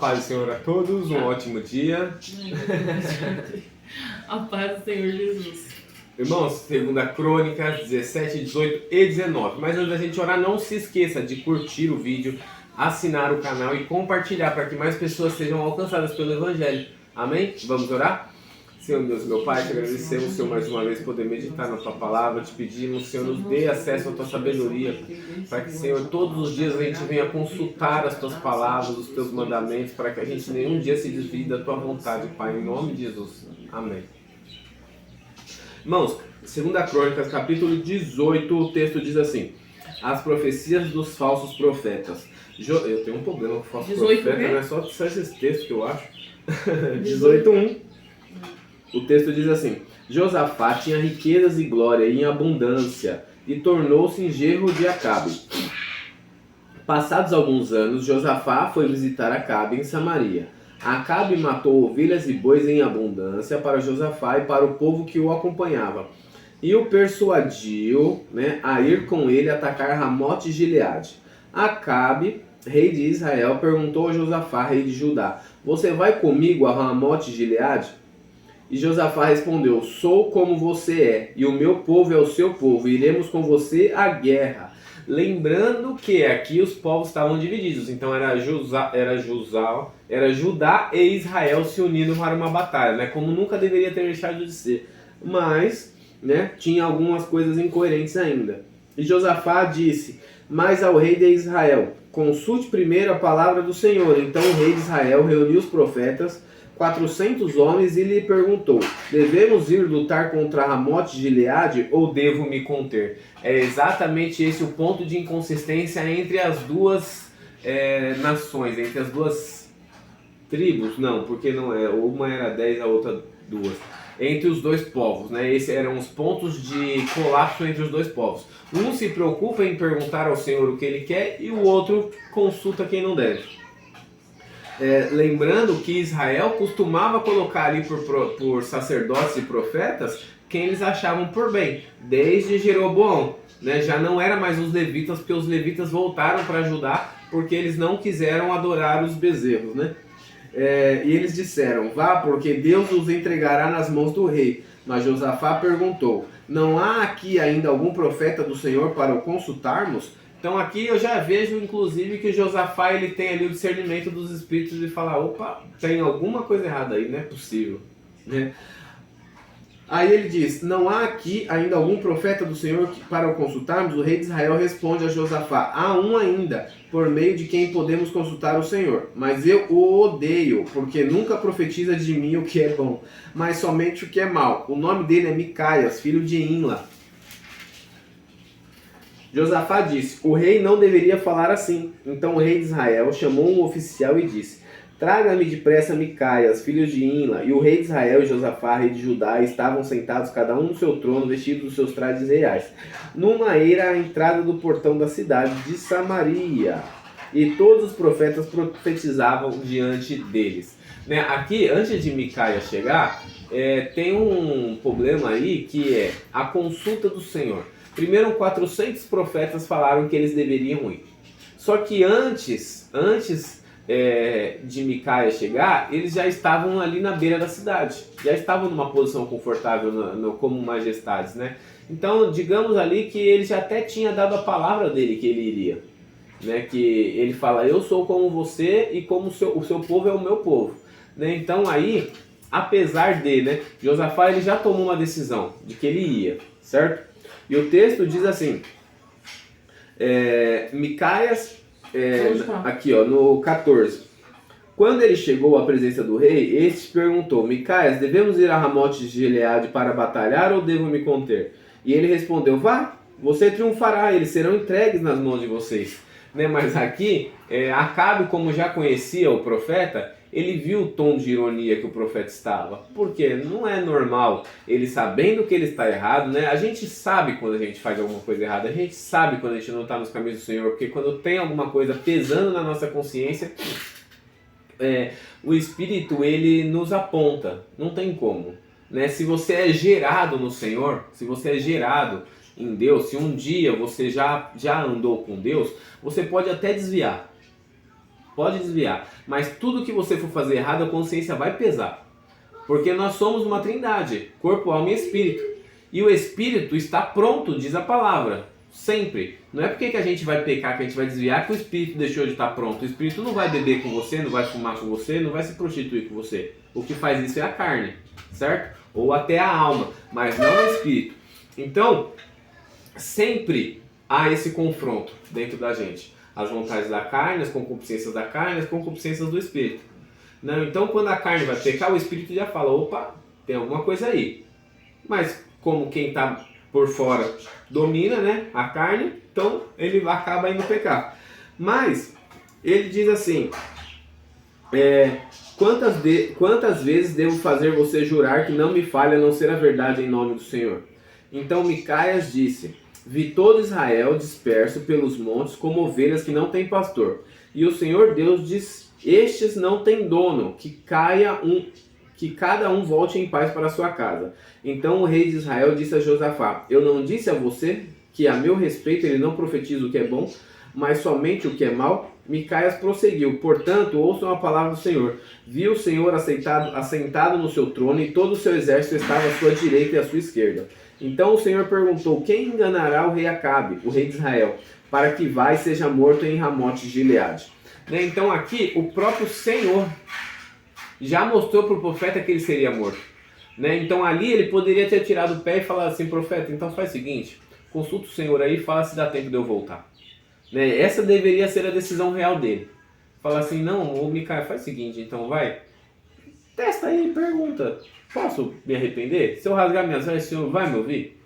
Paz do Senhor a todos, um ótimo dia. A paz do Senhor Jesus. Irmãos, 2 Crônicas 17, 18 e 19. Mas antes da gente orar, não se esqueça de curtir o vídeo, assinar o canal e compartilhar para que mais pessoas sejam alcançadas pelo Evangelho. Amém? Vamos orar? Senhor Deus, meu Pai, te agradecemos, Senhor, mais uma vez poder meditar na Tua Palavra. Te pedimos, Senhor, nos dê acesso à Tua sabedoria, para que, Senhor, todos os dias a gente venha consultar as Tuas Palavras, os Teus mandamentos, para que a gente nenhum dia se desvie da Tua vontade, Pai, em nome de Jesus. Amém. Irmãos, 2 Crônicas, capítulo 18, o texto diz assim: as profecias dos falsos profetas. Eu tenho um problema com falsos profetas, não é só esses textos que eu acho. 18:1. O texto diz assim: Josafá tinha riquezas e glória em abundância, e tornou-se em genro de Acabe. Passados alguns anos, Josafá foi visitar Acabe em Samaria. Acabe matou ovelhas e bois em abundância para Josafá e para o povo que o acompanhava, e o persuadiu, a ir com ele atacar Ramote Gileade. Acabe, rei de Israel, perguntou a Josafá, rei de Judá: você vai comigo a Ramote Gileade? E Josafá respondeu: sou como você é, e o meu povo é o seu povo, iremos com você à guerra. Lembrando que aqui os povos estavam divididos, então era Judá e Israel se unindo para uma batalha, como nunca deveria ter deixado de ser. Mas, tinha algumas coisas incoerentes ainda. E Josafá disse mais ao rei de Israel: consulte primeiro a palavra do Senhor. Então o rei de Israel reuniu os profetas, 400 homens, e lhe perguntou: devemos ir lutar contra Ramote Gileade ou devo me conter? É exatamente esse o ponto de inconsistência entre as duas nações, entre as duas tribos. Não, porque não é, uma era 10, a outra 2. Entre os dois povos, Esses eram os pontos de colapso entre os dois povos. Um se preocupa em perguntar ao Senhor o que ele quer e o outro consulta quem não deve. Lembrando que Israel costumava colocar ali por sacerdotes e profetas quem eles achavam por bem, desde Jeroboão. Já não era mais os levitas, porque os levitas voltaram para Judá porque eles não quiseram adorar os bezerros. E eles disseram: vá, porque Deus os entregará nas mãos do rei. Mas Josafá perguntou: não há aqui ainda algum profeta do Senhor para o consultarmos? Então aqui eu já vejo, inclusive, que Josafá ele tem ali o discernimento dos espíritos de falar: opa, tem alguma coisa errada aí, não é possível. Aí ele diz: não há aqui ainda algum profeta do Senhor para o consultarmos? O rei de Israel responde a Josafá: há um ainda, por meio de quem podemos consultar o Senhor. Mas eu o odeio, porque nunca profetiza de mim o que é bom, mas somente o que é mal. O nome dele é Micaias, filho de Imla. Josafá disse: o rei não deveria falar assim. Então o rei de Israel chamou um oficial e disse: traga-me depressa Micaias, filho de Imla. E o rei de Israel e Josafá, rei de Judá, estavam sentados cada um no seu trono, vestidos dos seus trajes reais, numa eira à entrada do portão da cidade de Samaria. E todos os profetas profetizavam diante deles. Aqui, antes de Micaias chegar, tem um problema aí, que é a consulta do Senhor. Primeiro, 400 profetas falaram que eles deveriam ir. Só que antes de Micaias chegar, eles já estavam ali na beira da cidade. Já estavam numa posição confortável como majestades, Então, digamos ali que ele já até tinha dado a palavra dele que ele iria. Que ele fala: eu sou como você e como o seu povo é o meu povo. Então aí, apesar de, Josafá ele já tomou uma decisão de que ele ia, certo? E o texto diz assim, Micaias, aqui no 14. Quando ele chegou à presença do rei, este perguntou: Micaias, devemos ir a Ramote Gileade para batalhar ou devo me conter? E ele respondeu: vá, você triunfará, eles serão entregues nas mãos de vocês. Mas aqui, Acabe, como já conhecia o profeta, ele viu o tom de ironia que o profeta estava. Porque não é normal ele, sabendo que ele está errado, A gente sabe quando a gente faz alguma coisa errada, a gente sabe quando a gente não está nos caminhos do Senhor, porque quando tem alguma coisa pesando na nossa consciência, o Espírito ele nos aponta, não tem como. Se você é gerado no Senhor, se você é gerado em Deus, se um dia você já andou com Deus, você pode até desviar. pode desviar, mas tudo que você for fazer errado, a consciência vai pesar. Porque nós somos uma trindade, corpo, alma e espírito. E o espírito está pronto, diz a palavra, sempre. Não é porque que a gente vai pecar, que a gente vai desviar, que o espírito deixou de estar pronto. O espírito não vai beber com você, não vai fumar com você, não vai se prostituir com você. O que faz isso é a carne, certo? Ou até a alma, mas não o espírito. Então, sempre há esse confronto dentro da gente. As vontades da carne, as concupiscências da carne, as concupiscências do espírito. Não, então, quando a carne vai pecar, o espírito já fala, opa, tem alguma coisa aí. Mas, como quem está por fora domina, né, a carne, então ele acaba indo pecar. Mas, ele diz assim, quantas vezes devo fazer você jurar que não me falha a não ser a verdade em nome do Senhor? Então Micaias disse, vi todo Israel disperso pelos montes como ovelhas que não têm pastor. E o Senhor Deus diz, estes não têm dono, que cada um volte em paz para a sua casa. Então o rei de Israel disse a Josafá, eu não disse a você que a meu respeito ele não profetiza o que é bom, mas somente o que é mal? Micaias prosseguiu, portanto, ouçam a palavra do Senhor. Viu o Senhor assentado no seu trono e todo o seu exército estava à sua direita e à sua esquerda. Então o Senhor perguntou, quem enganará o rei Acabe, o rei de Israel, para que vá e seja morto em Ramote de Gileade? Então aqui o próprio Senhor já mostrou para o profeta que ele seria morto. Então ali ele poderia ter tirado o pé e falado assim, profeta, então faz o seguinte, consulta o Senhor aí e fala se dá tempo de eu voltar. Essa deveria ser a decisão real dele. Falar assim, não, ô Micaia, faz o seguinte, então vai, testa aí, pergunta, posso me arrepender? Se eu rasgar minhas vestes, o Senhor vai me ouvir?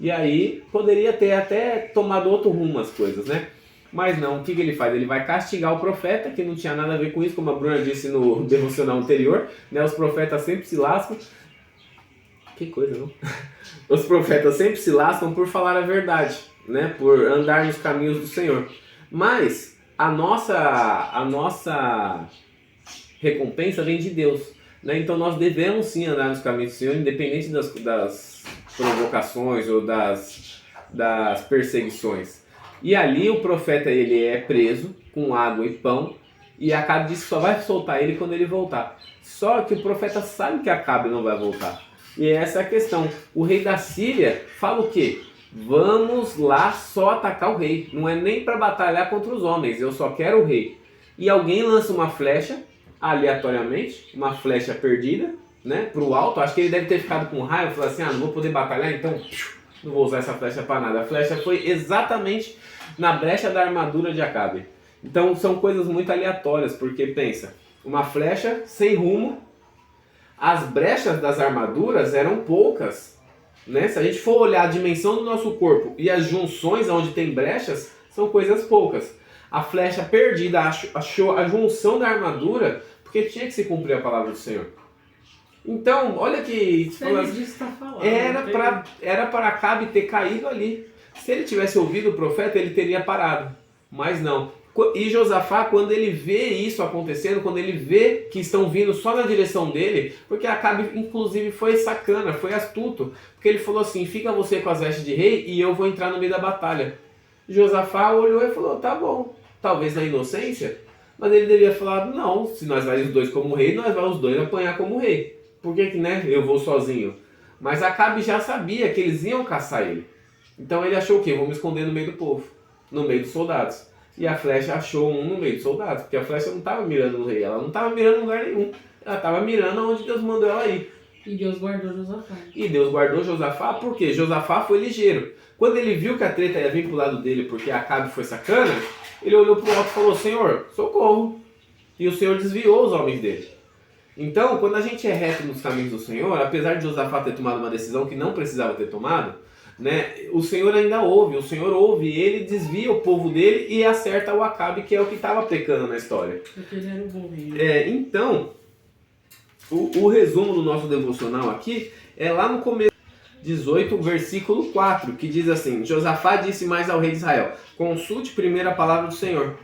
E aí poderia ter até tomado outro rumo as coisas, né? Mas não, o que ele faz? Ele vai castigar o profeta, que não tinha nada a ver com isso, como a Bruna disse no devocional anterior, os profetas sempre se lascam. Que coisa, não? Os profetas sempre se lascam por falar a verdade, por andar nos caminhos do Senhor. Mas a nossa recompensa vem de Deus. Então nós devemos sim andar nos caminhos do Senhor, independente das provocações ou das perseguições. E ali o profeta ele é preso com água e pão, e Acabe diz que só vai soltar ele quando ele voltar. Só que o profeta sabe que Acabe não vai voltar. E essa é a questão. O rei da Síria fala o quê? Vamos lá só atacar o rei. Não é nem para batalhar contra os homens, eu só quero o rei. E alguém lança uma flecha, aleatoriamente, uma flecha perdida, para o alto. Acho que ele deve ter ficado com raiva, falou assim, não vou poder batalhar, então não vou usar essa flecha para nada. A flecha foi exatamente na brecha da armadura de Acabe. Então são coisas muito aleatórias, porque pensa, uma flecha sem rumo, as brechas das armaduras eram poucas. Se a gente for olhar a dimensão do nosso corpo e as junções onde tem brechas, são coisas poucas. A flecha perdida achou a junção da armadura, porque tinha que se cumprir a palavra do Senhor. Então, olha que era para Acabe ter caído ali. Se ele tivesse ouvido o profeta, ele teria parado. Mas não. E Josafá, quando ele vê isso acontecendo, quando ele vê que estão vindo só na direção dele, porque Acabe inclusive foi sacana, foi astuto, porque ele falou assim, fica você com as vestes de rei e eu vou entrar no meio da batalha. Josafá olhou e falou, tá bom, talvez na inocência, mas ele deveria falar, não, se nós vamos os dois como rei, nós vamos os dois apanhar como rei. Por que eu vou sozinho? Mas Acabe já sabia que eles iam caçar ele. Então ele achou o quê? Vou me esconder no meio do povo, no meio dos soldados. E a flecha achou um no meio dos soldados, porque a flecha não estava mirando no rei, ela não estava mirando em lugar nenhum. Ela estava mirando onde Deus mandou ela ir. E Deus guardou Josafá. E Deus guardou Josafá, por quê? Josafá foi ligeiro. Quando ele viu que a treta ia vir pro lado dele, porque Acabe foi sacana, ele olhou pro alto e falou, Senhor, socorro. E o Senhor desviou os homens dele. Então, quando a gente é reto nos caminhos do Senhor, apesar de Josafá ter tomado uma decisão que não precisava ter tomado, o Senhor ainda ouve, o Senhor ouve, ele desvia o povo dele e acerta o Acabe, que é o que estava pecando na história. Porque ele era o bom rei. Então, o resumo do nosso devocional aqui é lá no começo, 18, versículo 4, que diz assim, Josafá disse mais ao rei de Israel, consulte primeiro a palavra do Senhor.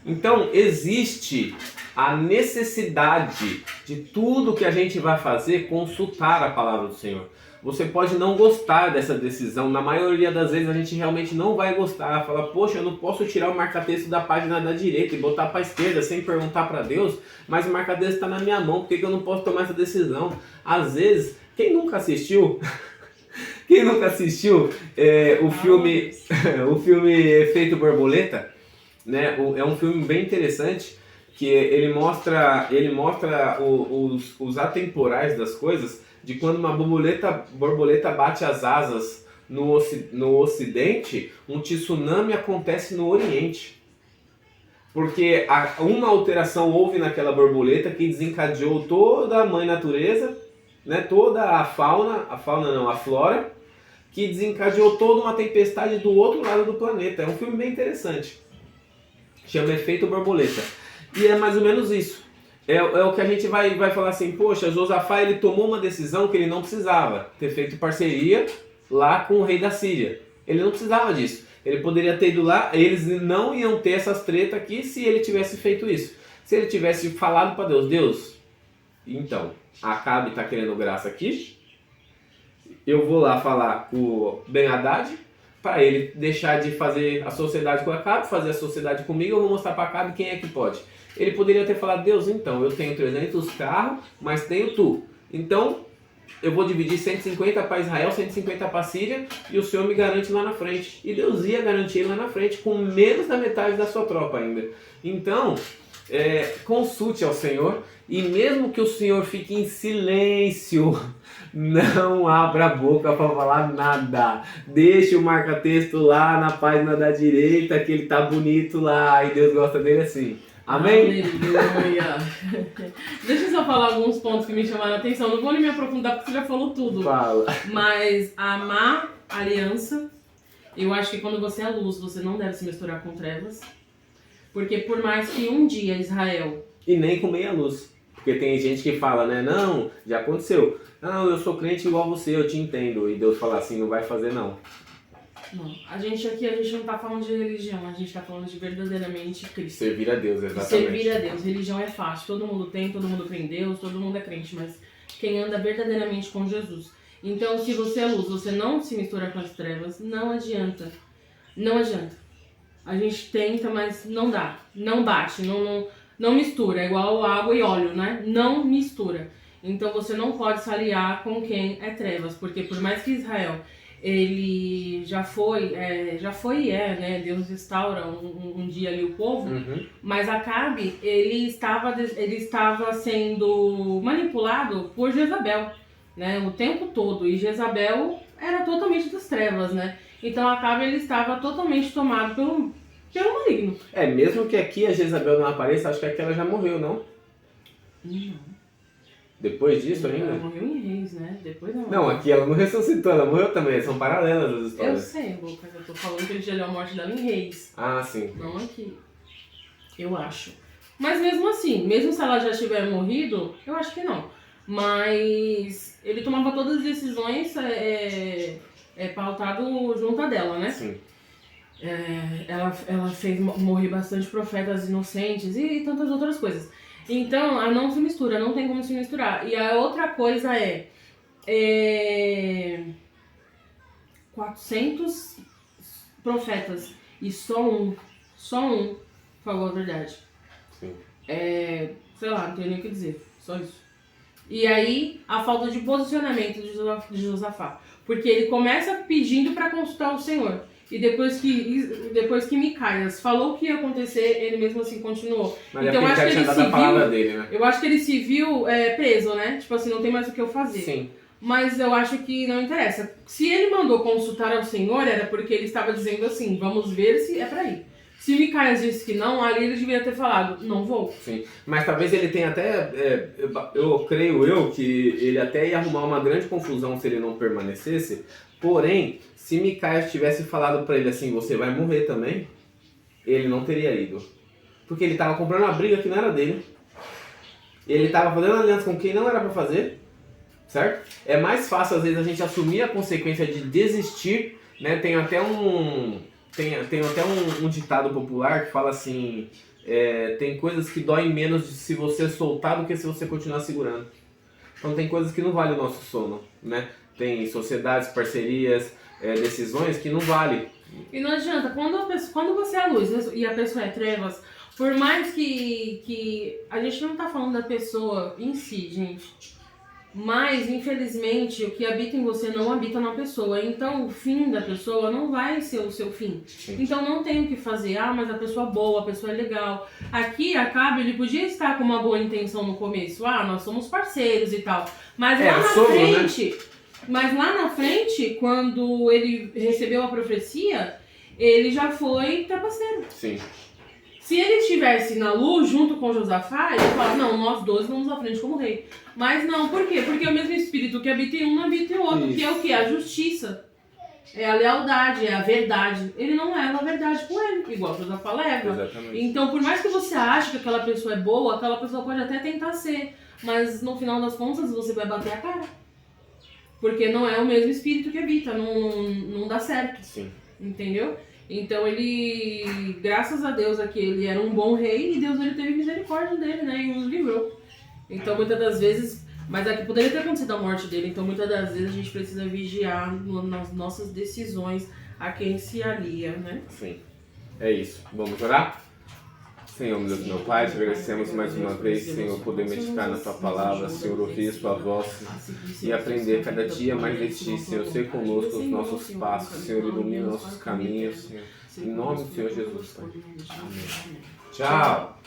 Então, existe a necessidade de tudo que a gente vai fazer consultar a palavra do Senhor. Você pode não gostar dessa decisão, na maioria das vezes a gente realmente não vai gostar, fala, poxa, eu não posso tirar o marca-texto da página da direita e botar para a esquerda sem perguntar para Deus, mas o marca-texto está na minha mão, por que eu não posso tomar essa decisão? Às vezes, quem nunca assistiu o filme o filme Efeito Borboleta, né? É um filme bem interessante, que ele mostra os atemporais das coisas, de quando uma borboleta bate as asas no Ocidente, um tsunami acontece no Oriente. Porque uma alteração houve naquela borboleta que desencadeou toda a mãe natureza, né, toda a flora, que desencadeou toda uma tempestade do outro lado do planeta. É um filme bem interessante. Chama Efeito Borboleta. E é mais ou menos isso. É o que a gente vai falar assim, poxa, Josafá ele tomou uma decisão que ele não precisava ter feito parceria lá com o rei da Síria. Ele não precisava disso. Ele poderia ter ido lá, eles não iam ter essas tretas aqui se ele tivesse feito isso. Se ele tivesse falado para Deus, então, Acabe está querendo graça aqui, eu vou lá falar com o Ben-Hadad, para ele deixar de fazer a sociedade com Acabe, fazer a sociedade comigo, eu vou mostrar para Acabe quem é que pode. Ele poderia ter falado, Deus, então, eu tenho 300 carros, mas tenho tu. Então, eu vou dividir 150 para Israel, 150 para a Síria, e o Senhor me garante lá na frente. E Deus ia garantir ele lá na frente, com menos da metade da sua tropa ainda. Então, consulte ao Senhor, e mesmo que o Senhor fique em silêncio, não abra a boca para falar nada. Deixe o marca-texto lá na página da direita, que ele tá bonito lá, e Deus gosta dele assim. Amém? Aleluia. Deixa eu só falar alguns pontos que me chamaram a atenção. Não vou nem me aprofundar porque você já falou tudo. Fala. Mas a má aliança, eu acho que quando você é luz, você não deve se misturar com trevas. Porque por mais que um dia Israel... E nem com meia luz. Porque tem gente que fala, né? Não, já aconteceu. Não, eu sou crente igual você, eu te entendo. E Deus fala assim, não vai fazer não. Não, a gente não tá falando de religião, a gente tá falando de verdadeiramente Cristo. Servir a Deus, exatamente. Servir a Deus. Religião é fácil, todo mundo tem, todo mundo crê em Deus, todo mundo é crente, mas quem anda verdadeiramente com Jesus. Então, se você é luz, você não se mistura com as trevas, não adianta. Não adianta. A gente tenta, mas não dá. Não bate, não mistura. É igual água e óleo, né? Não mistura. Então, você não pode se aliar com quem é trevas, porque por mais que Israel... ele já foi e né? Deus restaura um dia ali o povo, mas Acabe, ele estava sendo manipulado por Jezabel, né? O tempo todo, e Jezabel era totalmente das trevas, né? Então Acabe, ele estava totalmente tomado pelo maligno. Mesmo que aqui a Jezabel não apareça, acho que aquela já morreu, não? Não. Depois disso ainda? Ela morreu em Reis, né? Depois não. Não, aqui ela não ressuscitou, ela morreu também, são paralelas as histórias. Eu sei, Lucas, eu tô falando que ele já deu a morte dela em Reis. Ah, sim. Não aqui. Eu acho. Mas mesmo assim, mesmo se ela já tiver morrido, eu acho que não. Mas ele tomava todas as decisões pautado junto a dela, né? Sim. Ela fez morrer bastante profetas inocentes e tantas outras coisas. Então, ela não se mistura, não tem como se misturar. E a outra coisa 400 profetas e só um falou a verdade. Sim. Sei lá, não tenho nem o que dizer, só isso. E aí, a falta de posicionamento de Josafá. Porque ele começa pedindo para consultar o Senhor. E depois que Micaias falou o que ia acontecer, ele mesmo assim continuou. Mas então, acho que ele se a palavra dele, né? Eu acho que ele se viu preso, né? Tipo assim, não tem mais o que eu fazer. Sim. Mas eu acho que não interessa. Se ele mandou consultar ao Senhor, era porque ele estava dizendo assim, vamos ver se é pra ir. Se Micaias disse que não, ali ele devia ter falado, não vou. Sim, mas talvez ele tenha até, eu creio que ele até ia arrumar uma grande confusão se ele não permanecesse. Porém, se Micaias tivesse falado pra ele assim, você vai morrer também, ele não teria ido. Porque ele estava comprando uma briga que não era dele. Ele estava fazendo aliança com quem não era pra fazer, certo? É mais fácil às vezes a gente assumir a consequência de desistir, né? Tem até um ditado popular que fala assim, tem coisas que doem menos se você soltar do que se você continuar segurando. Então tem coisas que não valem o nosso sono, né? tem sociedades, parcerias, decisões que não vale. E não adianta, quando você é luz e a pessoa é trevas, por mais que a gente não tá falando da pessoa em si, gente, mas infelizmente o que habita em você não habita na pessoa, então o fim da pessoa não vai ser o seu fim. Sim. Então não tem o que fazer, mas a pessoa é boa, a pessoa é legal. Aqui a Cabe, ele podia estar com uma boa intenção no começo, nós somos parceiros e tal, mas lá na frente... Né? Mas lá na frente, quando ele recebeu a profecia, ele já foi trapaceiro. Sim. Se ele estivesse na luz junto com Josafá, ele falava, não, nós dois vamos à frente como rei. Mas não, por quê? Porque o mesmo espírito que habita em um não habita em outro, que é o quê? A justiça. É a lealdade, é a verdade. Ele não leva a verdade com ele, igual Josafá leva. Exatamente. Então, por mais que você ache que aquela pessoa é boa, aquela pessoa pode até tentar ser. Mas no final das contas, você vai bater a cara. Porque não é o mesmo espírito que habita, não dá certo. Sim. Entendeu? Então ele, graças a Deus aqui, ele era um bom rei e Deus ele teve misericórdia dele, né? E o livrou. Então muitas das vezes, mas aqui poderia ter acontecido a morte dele, então muitas das vezes a gente precisa vigiar nas nossas decisões a quem se alia, né? Sim. É isso. Vamos orar? Senhor, meu Deus, meu Pai, te agradecemos mais uma vez, Senhor, poder meditar na Tua Palavra, Senhor, ouvir Sua voz e aprender cada dia mais de Ti, Senhor, ser conosco os nossos passos, Senhor, ilumina nossos caminhos, Senhor, em nome do Senhor Jesus, Pai. Amém. Tchau!